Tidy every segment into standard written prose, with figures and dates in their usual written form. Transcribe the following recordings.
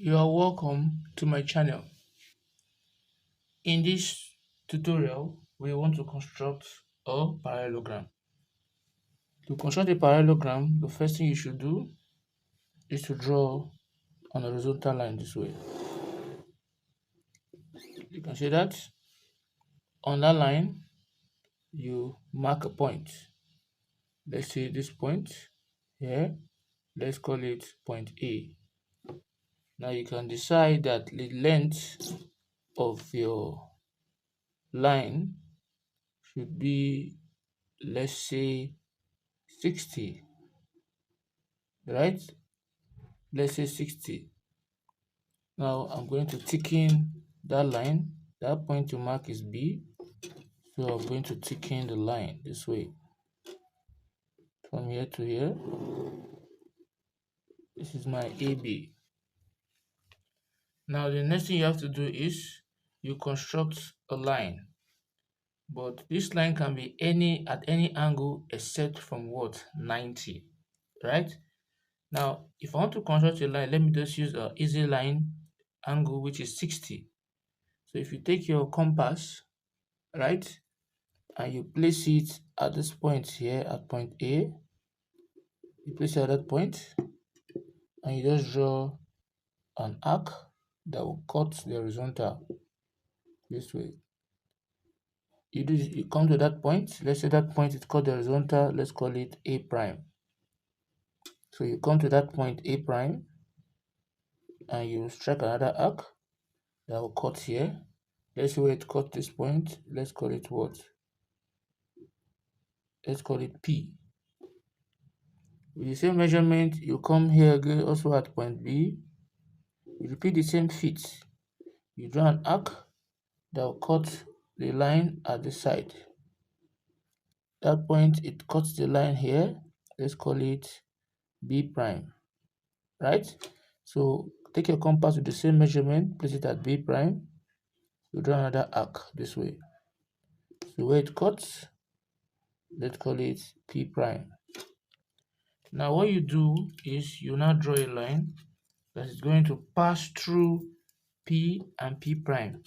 You are welcome to my channel. In this tutorial, we want to construct a parallelogram. To construct a parallelogram, the first thing you should do is to draw an horizontal line this way. You can see that on that line, you mark a point. Let's say this point here, let's call it point A. Now you can decide that the length of your line should be, let's say, 60, right? Let's say 60. Now I'm going to thicken that line. That point to mark is B. So I'm going to thicken the line this way. From here to here. This is my AB. Now the next thing you have to do is you construct a line. But this line can be at any angle except from what? 90. Right? Now if I want to construct a line, let me just use an easy line angle which is 60. So if you take your compass, right, and you place it at this point here at point A, you place it at that point, and you just draw an arc that will cut the horizontal this way. You come to that point. Let's say that point is called the horizontal. Let's call it A prime. So you come to that point A prime, and you strike another arc that will cut here. Let's see where it cut this point. Let's call it what? Let's call it P. With the same measurement, you come here again, also at point B. You repeat the same feat. You draw an arc that will cut the line at the side. That point, it cuts the line here. Let's call it B prime, right? So take your compass with the same measurement, place it at B prime. You draw another arc this way. So where it cuts, let's call it P prime. Now what you do is you now draw a line that is going to pass through P and P prime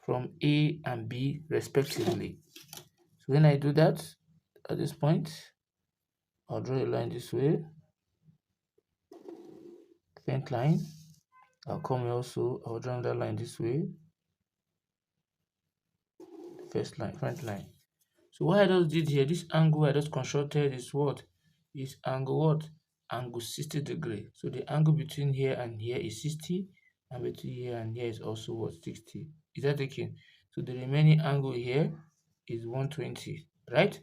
from A and B respectively. So when I do that at this point, I'll draw a line this way, front line. I'll come here also, I'll draw another line this way, first line, front line. So what I just did here, this angle I just constructed is what? Is angle what? Angle 60 degree. So the angle between here and here is 60, and between here and here is also what? 60. Is that taken? So the remaining angle here is 120, right?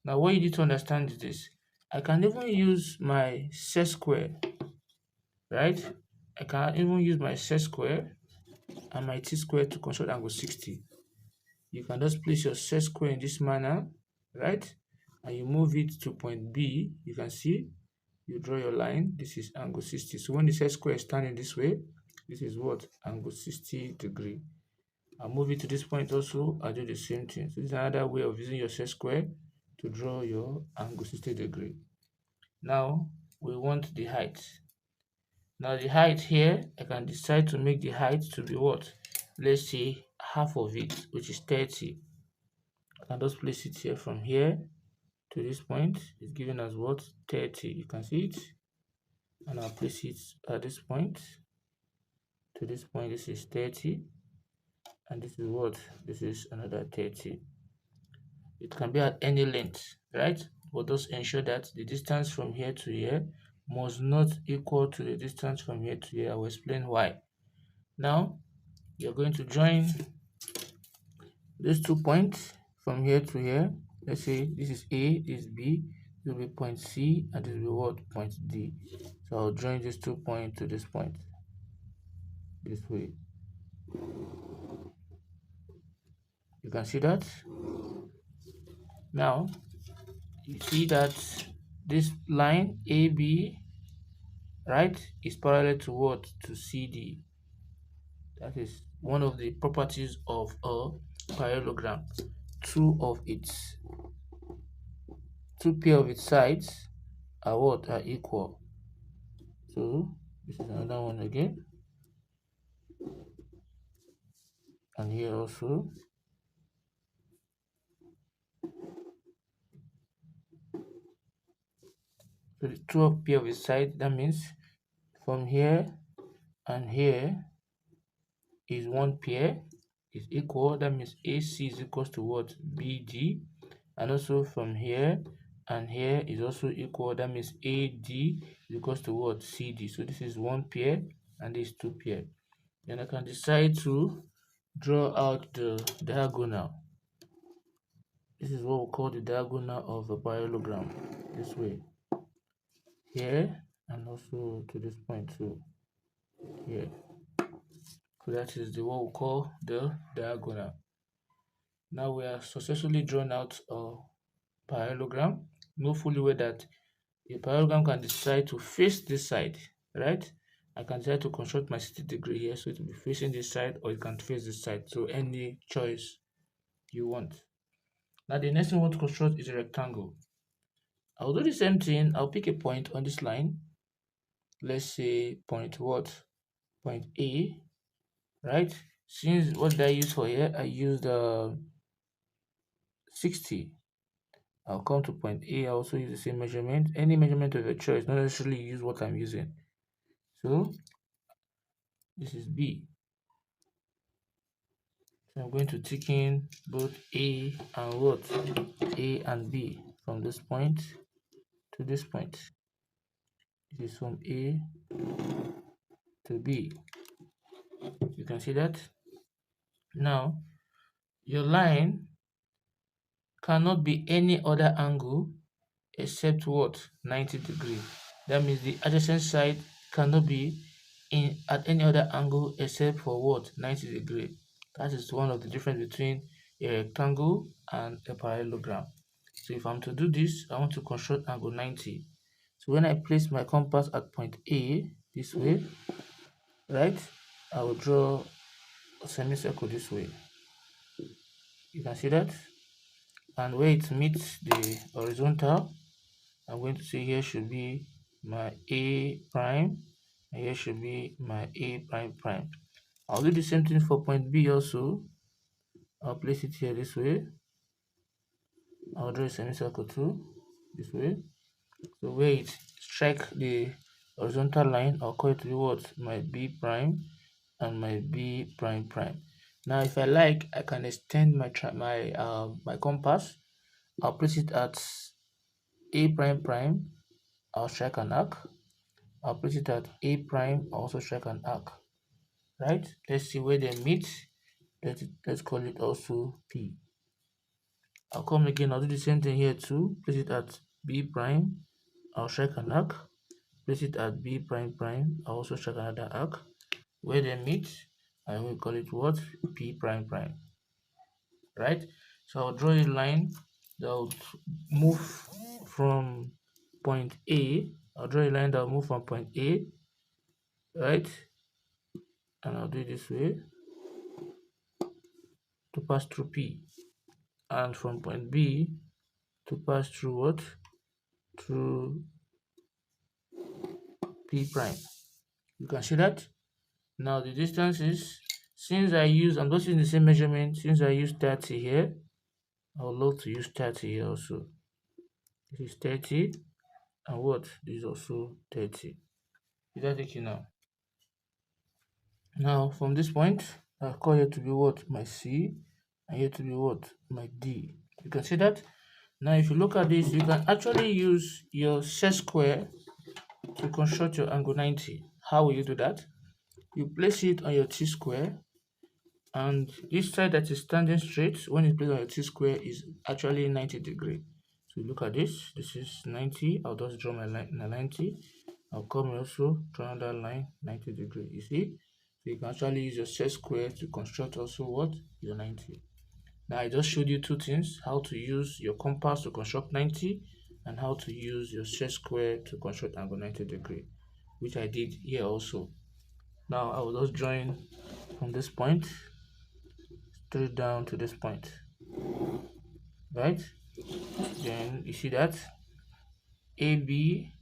Now what you need to understand is this. I can even use my set square, right? I can even use my set square and my t square to construct angle 60. You can just place your set square in this manner, right? And you move it to point B. You can see, you draw your line. This is angle 60. So when the set square is standing this way, this is what? Angle 60 degree. I'll move it to this point also. I'll do the same thing. So this is another way of using your set square to draw your angle 60 degree. Now we want the height. Now the height here, I can decide to make the height to be what? Let's say half of it, which is 30. I can just place it here from here to this point. It's given as what? 30. You can see it. And I'll place it at this point to this point. This is 30. And this is what? This is another 30. It can be at any length, right? But just ensure that the distance from here to here must not equal to the distance from here to here. I will explain why. Now, you're going to join these 2 points from here to here. Let's say this is A, this is B, this will be point C, and this will be what? Point D. So I'll join these 2 points to this point this way. You can see that. Now you see that this line AB, right, is parallel to what? To CD. That is one of the properties of a parallelogram. Two pair of its sides are what? Are equal. So this is another one again. and here also. So the two of P of its side, that means from here and here is one pair is equal. That means AC is equals to what? BD. And also from here and here is also equal. That means AD is equals to what? CD. So this is one pair and this is two pair. Then I can decide to draw out the diagonal. This is what we call the diagonal of a parallelogram. This way. Here and also to this point too. Here. So that is the what we call the diagonal. Now we are successfully drawn out a parallelogram. Know fully well that a parallelogram can decide to face this side, right? I can decide to construct my 60-degree here, so it will be facing this side, or it can face this side. So any choice you want. Now the next thing we want to construct is a rectangle. I'll do the same thing. I'll pick a point on this line. Let's say point what? Point A, right? Since what did I use for here? I used 60. I'll come to point A. I also use the same measurement. Any measurement of your choice, not necessarily use what I'm using. So this is B. So I'm going to tick in both A and what? A and B from this point to this point. This is from A to B. You can see that. Now, your line cannot be any other angle except what? 90 degrees. That means the adjacent side cannot be at any other angle except for what? 90 degrees. That is one of the difference between a rectangle and a parallelogram. So if I'm to do this, I want to construct angle 90. So when I place my compass at point A this way, right, I will draw a semicircle this way. You can see that. And where it meets the horizontal, I'm going to say here should be my A prime, and here should be my A prime prime. I'll do the same thing for point B also. I'll place it here this way. I'll draw a semicircle too, this way. So where it strike the horizontal line, I'll call it to be what? My B prime and my B prime prime. Now, if I like, I can extend my compass. I'll place it at A prime prime. I'll strike an arc. I'll place it at A prime. I'll also strike an arc. Right? Let's see where they meet. Let's call it also P. I'll come again. I'll do the same thing here too. Place it at B prime. I'll strike an arc. Place it at B prime prime. I'll also strike another arc. Where they meet, I will call it what? P prime prime. Right? So I'll draw a line that will move from point A. I'll draw a line that will move from point A, right? And I'll do it this way to pass through P. And from point B to pass through what? Through P prime. You can see that? Now the distance is, I'm just using the same measurement, since I use 30 here, I would love to use 30 here also. This is 30, and what? This is also 30. Is that okay now? Now from this point, I call here to be what? My C, and here to be what? My D. You can see that? Now if you look at this, you can actually use your set square to construct your angle 90. How will you do that? You place it on your T-square, and this side that is standing straight, when it's placed on your T-square, is actually 90 degrees. So look at this. This is 90. I'll just draw my line 90. I'll come also draw another line 90 degrees. You see? So you can actually use your set square to construct also what? Your 90. Now I just showed you two things: how to use your compass to construct 90, and how to use your set square to construct angle 90 degree, which I did here also. Now I will just join from this point straight down to this point, right? Then you see that AB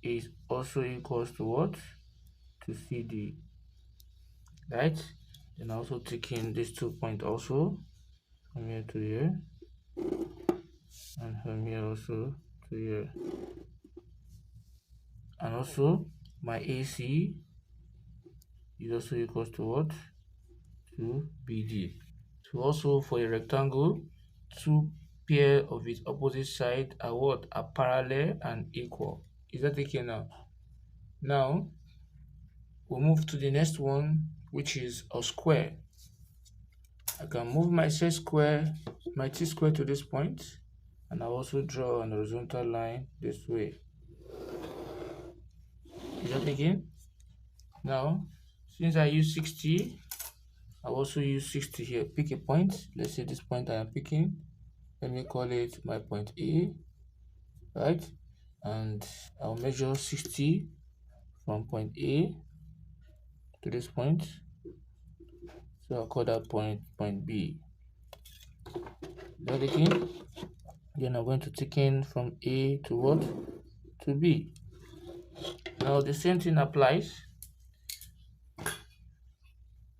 is also equals to what? To CD. right? Then I also take in these 2 points also from here to here, and from here also to here, and also my AC is also equals to what? To BD. So also for a rectangle, 2 pair of its opposite side are what? Are parallel and equal. Is that okay now? Now we'll move to the next one, which is a square. I can move my set square, my T square to this point, and I'll also draw an horizontal line this way. Is that again? Now, since I use 60, I'll also use 60 here. Pick a point. Let's say this point I am picking. Let me call it my point A, right? And I'll measure 60 from point A to this point. So I'll call that point B. That again. Then I'm going to take in from A to what? To B. Now the same thing applies.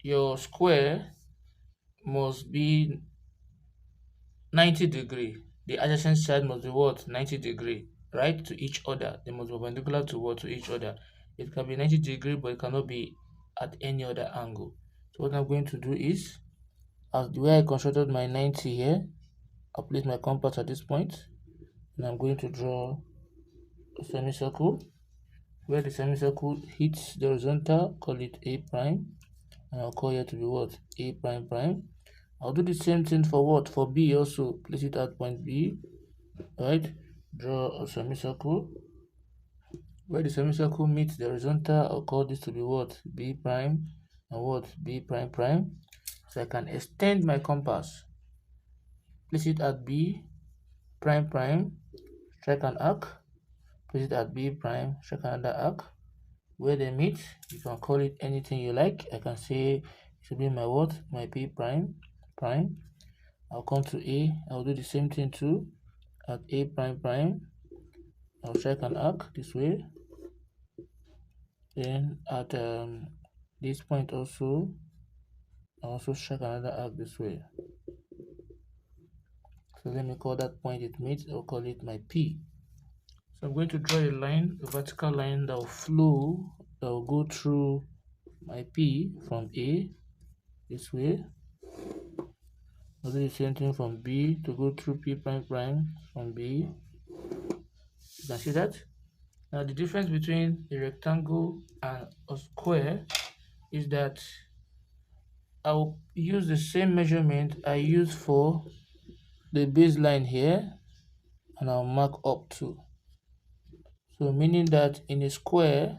Your square must be 90 degree. The adjacent side must be what? 90 degree, right? To each other. They must be perpendicular to what? To each other. It can be 90 degree, but it cannot be at any other angle. So what I'm going to do is, as the way I constructed my 90 here, I'll place my compass at this point, and I'm going to draw a semicircle. Where the semicircle hits the horizontal, call it A prime, and I'll call here to be what? A prime prime. I'll do the same thing for what? For B also. Place it at point B, right? Draw a semicircle. Where the semicircle meets the horizontal, I'll call this to be what? B prime, and what? B prime prime. So I can extend my compass. Place it at B prime prime, strike an arc. Place it at B prime, strike another arc. Where they meet, you can call it anything you like. I can say it should be my what? My B prime prime. I'll come to A. I'll do the same thing too at A prime prime. I'll strike an arc this way. Then at this point also, I'll also strike another arc this way. So let me call that point it meets. I'll call it my P. So I'm going to draw a line, a vertical line that will flow, that will go through my P from A this way. I'll do the same thing from B to go through P prime prime from B. You can see that. Now the difference between a rectangle and a square is that I'll use the same measurement I use for the baseline here, and I'll mark up to. So meaning that in a square,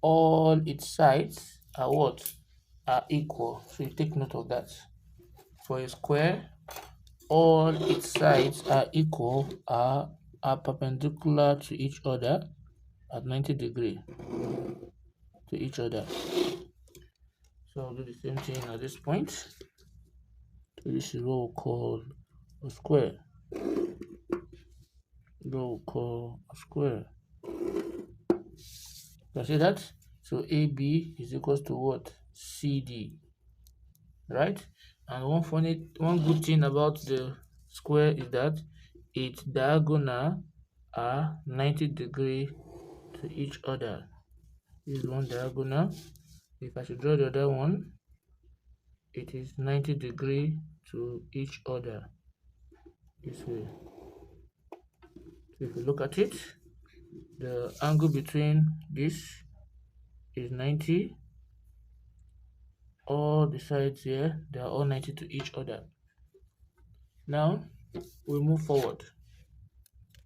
all its sides are what? Are equal. So you take note of that. For a square, all its sides are equal, are perpendicular to each other at 90 degree to each other. So I'll do the same thing at this point. So this is what we'll call a square. We'll call a square. You see that? So AB is equals to what? CD, right? And one good thing about the square is that its diagonal are 90 degree to each other. This is one diagonal. If I should draw the other one, it is 90 degree to each other this way. So if you look at it, the angle between this is 90. All the sides here, they are all 90 to each other. Now we move forward,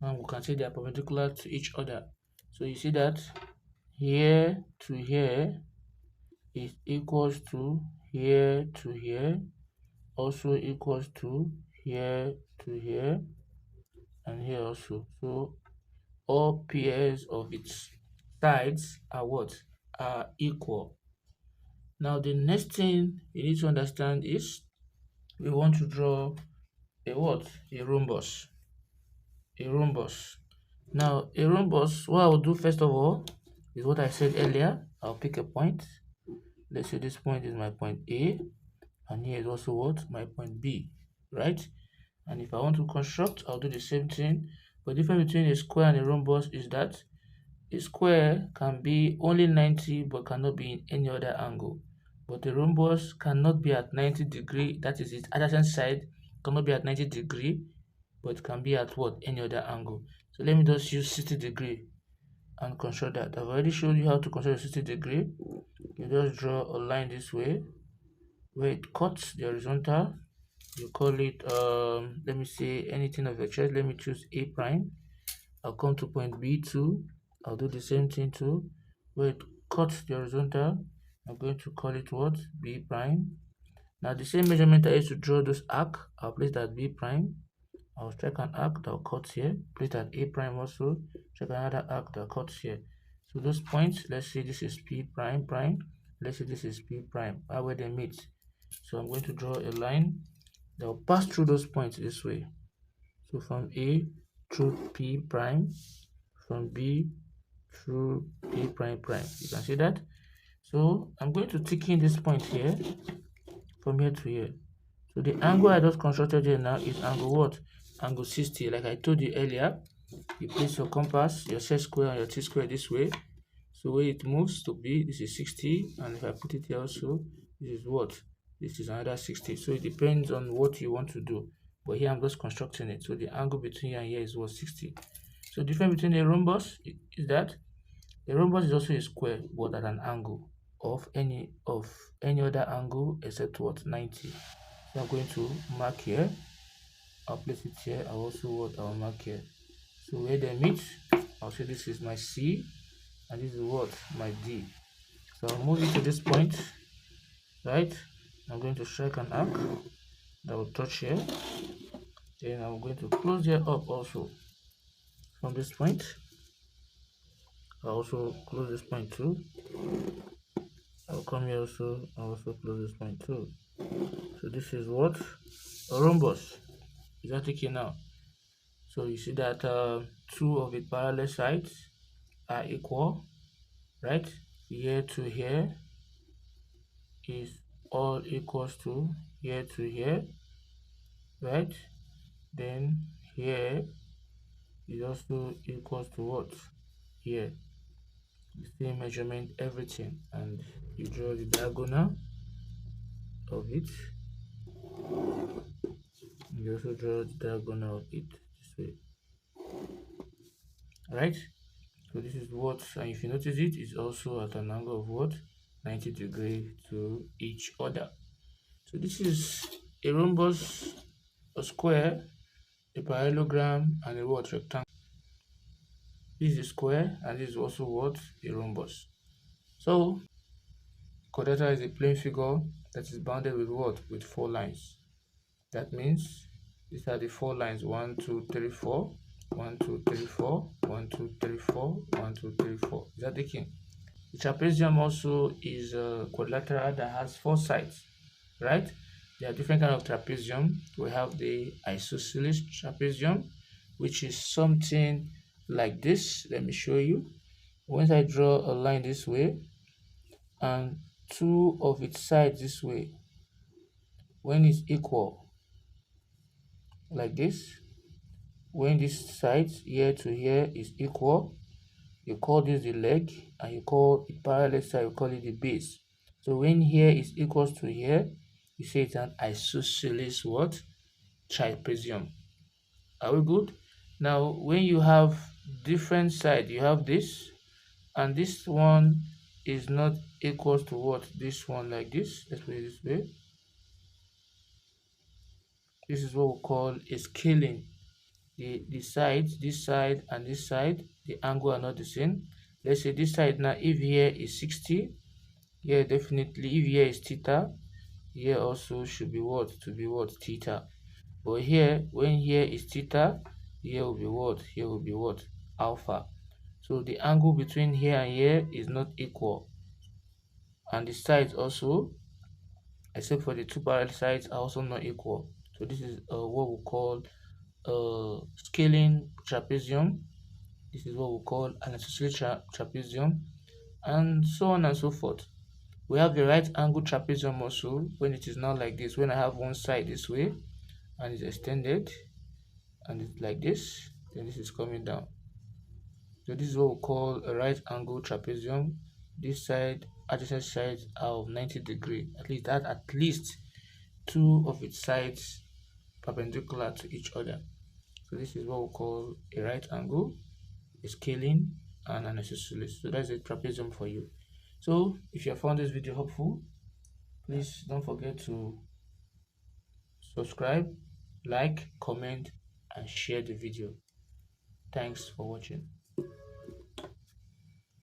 and we can say they are perpendicular to each other. So you see that here to here is equals to here to here, also equals to here to here, and here also. So all pairs of its sides are what? Are equal. Now the next thing you need to understand is we want to draw a what? A rhombus. A rhombus. Now a rhombus, what I'll do first of all is what I said earlier. I'll pick a point. let's say this point is my point A, and here is also what? My point B, right? And if I want to construct, I'll do the same thing. But the difference between a square and a rhombus is that a square can be only 90 but cannot be in any other angle. But a rhombus cannot be at 90 degree, that is its adjacent side cannot be at 90 degree, but can be at what? Any other angle. So let me just use 60 degree and construct that. I've already shown you how to construct a 60 degree. You just draw a line this way where it cuts the horizontal. You call it, let me say anything of your choice. Let me choose A prime. I'll come to point B2. I'll do the same thing too, where it cuts the horizontal. I'm going to call it what? B prime. Now the same measurement I used to draw this arc, I'll place that B prime. I'll strike an arc that cuts here, place that A prime also, strike another arc that cuts here. So those points, let's say this is P prime prime, let's say this is P prime, where they meet. So I'm going to draw a line that will pass through those points this way. So from A through P prime, from B through P prime prime. You can see that. So I'm going to thicken this point here from here to here. So the angle I just constructed here now is angle what? Angle 60. Like I told you earlier, you place your compass, your set square and your t-square this way. So where it moves to be, this is 60, and if I put it here also, this is what? This is another 60. So it depends on what you want to do. But here I'm just constructing it. So the angle between here and here is what? 60. So the difference between a rhombus is that a rhombus is also a square, but at an angle of any other angle except what? 90. So I'm going to mark here. I'll place it here. I'll also what? I'll mark here. So where they meet, I'll say this is my C, and this is what? My D. So I'll move it to this point, right? I'm going to strike an arc that will touch here. Then I'm going to close here up also from this point. I'll also close this point too. I'll come here also, I'll also close this point too. So this is what? A rhombus. Is that okay now? So you see that two of its parallel sides are equal, right? Here to here is all equals to here to here, right? Then here is also equals to what? Here. The same measurement, everything, and you draw the diagonal of it. You also draw the diagonal of it this way, right? So this is what, and if you notice it is also at an angle of what? 90 degree to each other. So this is a rhombus, a square, a parallelogram, and a what? Rectangle. This is a square, and this is also what? A rhombus. So quadrilateral is a plane figure that is bounded with what? With four lines. That means these are the four lines: 1, 2, 3, 4, 1, 2, 3, 4, 1, 2, 3, 4, 1, 2, 3, 4. Is that the king? The trapezium also is a quadrilateral that has four sides, right? There are different kinds of trapezium. We have the isosceles trapezium, which is something like this. Let me show you. Once I draw a line this way and two of its sides this way, when it's equal, like this, when this side here to here is equal, you call this the leg, and you call the parallel side, you call it the base. So when here is equals to here, you say it's an isosceles what? Trapezium. Are we good? Now when you have different side, you have this, and this one is not equals to what? This one, like this. Let's put it this way. This is what we call a scaling. The sides, this side and this side, the angle are not the same. Let's say this side now, if here is 60, here definitely, if here is theta, here also should be what? To be what? Theta. But here, when here is theta, here will be what? Here will be what? Alpha. So the angle between here and here is not equal. And the sides also, except for the two parallel sides, are also not equal. So this is what we call scaling trapezium. This is what we call an isosceles trapezium, and so on and so forth. We have the right angle trapezium also when it is not like this. When I have one side this way and it's extended and it's like this, then this is coming down. So this is what we call a right angle trapezium. This side, adjacent sides are of 90 degree. At least two of its sides perpendicular to each other. So this is what we call a right angle, a scalene, and an isosceles. So that's a trapezium for you. So if you have found this video helpful, please don't forget to subscribe, like, comment, and share the video. Thanks for watching.